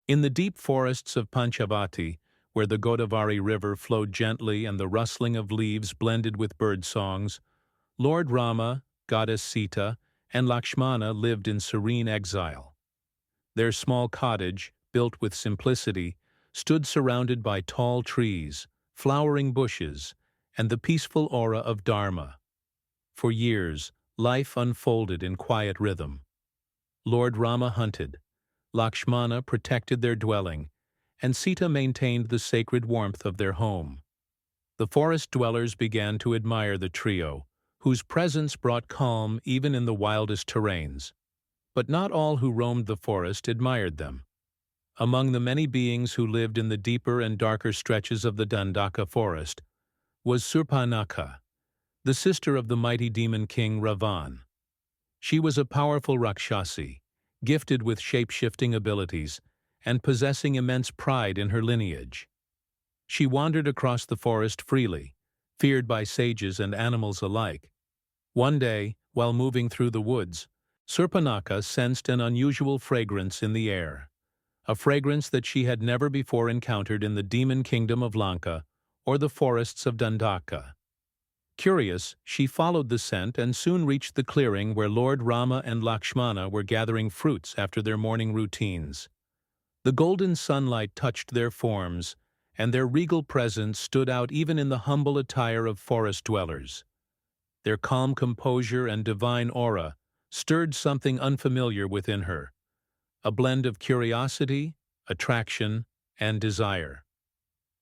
In the deep forests of Panchavati, where the Godavari River flowed gently and the rustling of leaves blended with bird songs, Lord Rama, goddess Sita, and Lakshmana lived in serene exile. Their small cottage, built with simplicity, stood surrounded by tall trees, flowering bushes, and the peaceful aura of dharma. For years, life unfolded in quiet rhythm. Lord Rama hunted, Lakshmana protected their dwelling, and Sita maintained the sacred warmth of their home. The forest dwellers began to admire the trio, whose presence brought calm even in the wildest terrains. But not all who roamed the forest admired them. Among the many beings who lived in the deeper and darker stretches of the Dandaka forest was Surpanakha, the sister of the mighty demon king Ravana. She was a powerful Rakshasi, gifted with shape-shifting abilities and possessing immense pride in her lineage. She wandered across the forest freely, feared by sages and animals alike. One day, while moving through the woods, Surpanakha sensed an unusual fragrance in the air, a fragrance that she had never before encountered in the demon kingdom of Lanka or the forests of Dandaka. Curious, she followed the scent and soon reached the clearing where Lord Rama and Lakshmana were gathering fruits after their morning routines. The golden sunlight touched their forms, and their regal presence stood out even in the humble attire of forest dwellers. Their calm composure and divine aura stirred something unfamiliar within her, a blend of curiosity, attraction, and desire.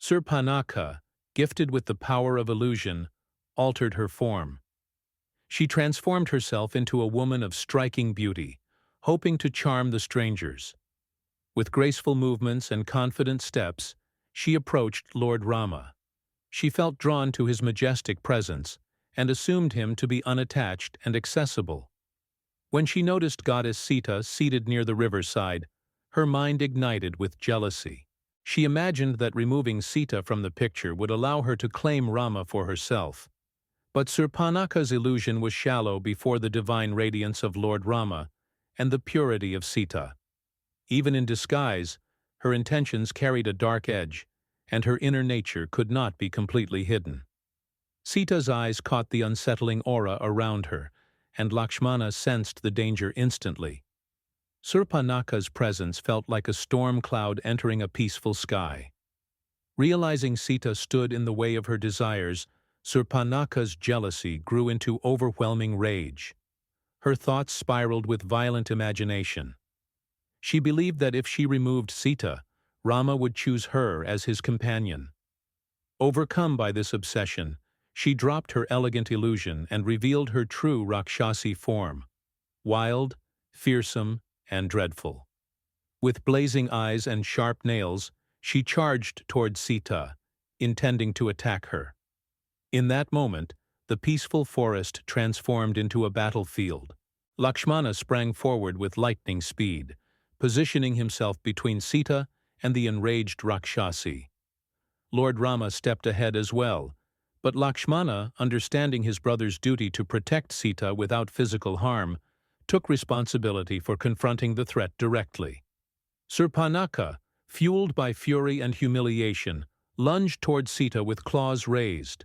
Surpanakha, gifted with the power of illusion, altered her form. She transformed herself into a woman of striking beauty, hoping to charm the strangers. With graceful movements and confident steps, she approached Lord Rama. She felt drawn to his majestic presence and assumed him to be unattached and accessible. When she noticed goddess Sita seated near the riverside, her mind ignited with jealousy. She imagined that removing Sita from the picture would allow her to claim Rama for herself. But Surpanakha's illusion was shallow before the divine radiance of Lord Rama and the purity of Sita. Even in disguise, her intentions carried a dark edge, and her inner nature could not be completely hidden. Sita's eyes caught the unsettling aura around her, and Lakshmana sensed the danger instantly. Surpanakha's presence felt like a storm cloud entering a peaceful sky. Realizing Sita stood in the way of her desires, Surpanakha's jealousy grew into overwhelming rage. Her thoughts spiraled with violent imagination. She believed that if she removed Sita, Rama would choose her as his companion. Overcome by this obsession, she dropped her elegant illusion and revealed her true Rakshasi form, wild, fearsome, and dreadful. With blazing eyes and sharp nails, she charged toward Sita, intending to attack her. In that moment, the peaceful forest transformed into a battlefield. Lakshmana sprang forward with lightning speed, positioning himself between Sita and the enraged Rakshasi. Lord Rama stepped ahead as well, but Lakshmana, understanding his brother's duty to protect Sita without physical harm, took responsibility for confronting the threat directly. Surpanakha, fueled by fury and humiliation, lunged toward Sita with claws raised.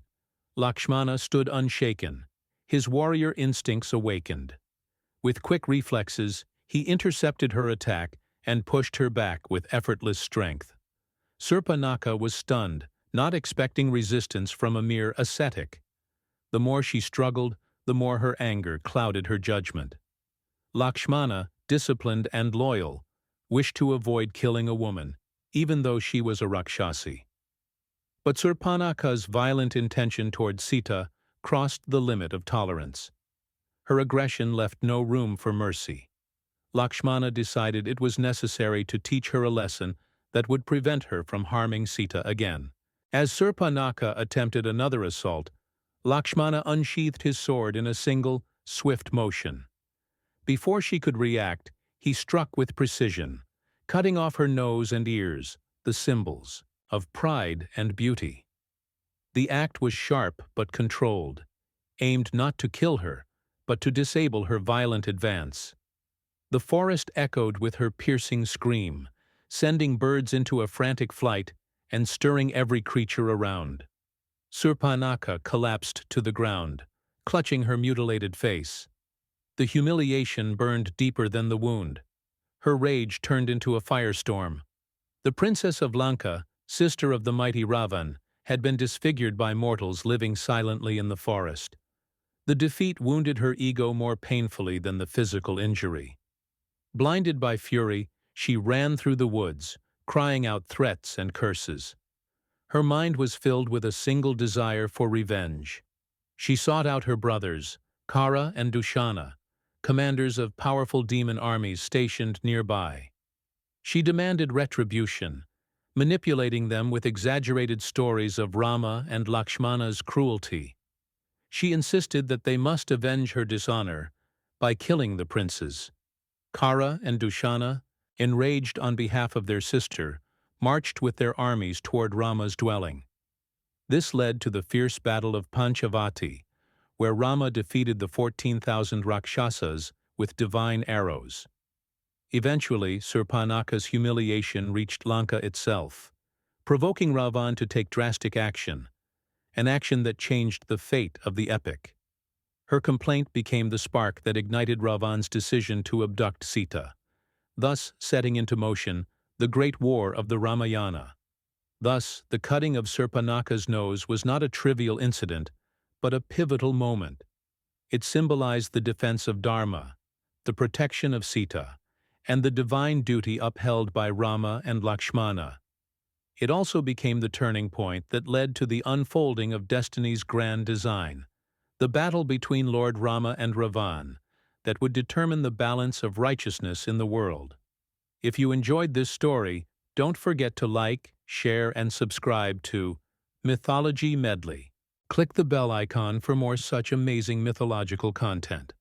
Lakshmana stood unshaken, his warrior instincts awakened. With quick reflexes, he intercepted her attack and pushed her back with effortless strength. Surpanakha was stunned, not expecting resistance from a mere ascetic. The more she struggled, the more her anger clouded her judgment. Lakshmana, disciplined and loyal, wished to avoid killing a woman, even though she was a Rakshasi. But Surpanakha's violent intention toward Sita crossed the limit of tolerance. Her aggression left no room for mercy. Lakshmana decided it was necessary to teach her a lesson that would prevent her from harming Sita again. As Surpanakha attempted another assault, Lakshmana unsheathed his sword in a single, swift motion. Before she could react, he struck with precision, cutting off her nose and ears, the symbols of pride and beauty. The act was sharp but controlled, aimed not to kill her, but to disable her violent advance. The forest echoed with her piercing scream, sending birds into a frantic flight and stirring every creature around. Surpanakha collapsed to the ground, clutching her mutilated face. The humiliation burned deeper than the wound. Her rage turned into a firestorm. The princess of Lanka, sister of the mighty Ravan, had been disfigured by mortals living silently in the forest. The defeat wounded her ego more painfully than the physical injury. Blinded by fury, she ran through the woods, crying out threats and curses. Her mind was filled with a single desire for revenge. She sought out her brothers, Kara and Dushana, commanders of powerful demon armies stationed nearby. She demanded retribution, manipulating them with exaggerated stories of Rama and Lakshmana's cruelty. She insisted that they must avenge her dishonor by killing the princes. Kara and Dushana, enraged on behalf of their sister, marched with their armies toward Rama's dwelling. This led to the fierce battle of Panchavati, where Rama defeated the 14,000 Rakshasas with divine arrows. Eventually, Surpanakha's humiliation reached Lanka itself, provoking Ravan to take drastic action, an action that changed the fate of the epic. Her complaint became the spark that ignited Ravan's decision to abduct Sita, thus setting into motion the great war of the Ramayana. Thus, the cutting of Surpanakha's nose was not a trivial incident, but a pivotal moment. It symbolized the defense of dharma, the protection of Sita, and the divine duty upheld by Rama and Lakshmana. It also became the turning point that led to the unfolding of destiny's grand design, the battle between Lord Rama and Ravana, that would determine the balance of righteousness in the world. If you enjoyed this story, don't forget to like, share, and subscribe to Mythology Medley. Click the bell icon for more such amazing mythological content.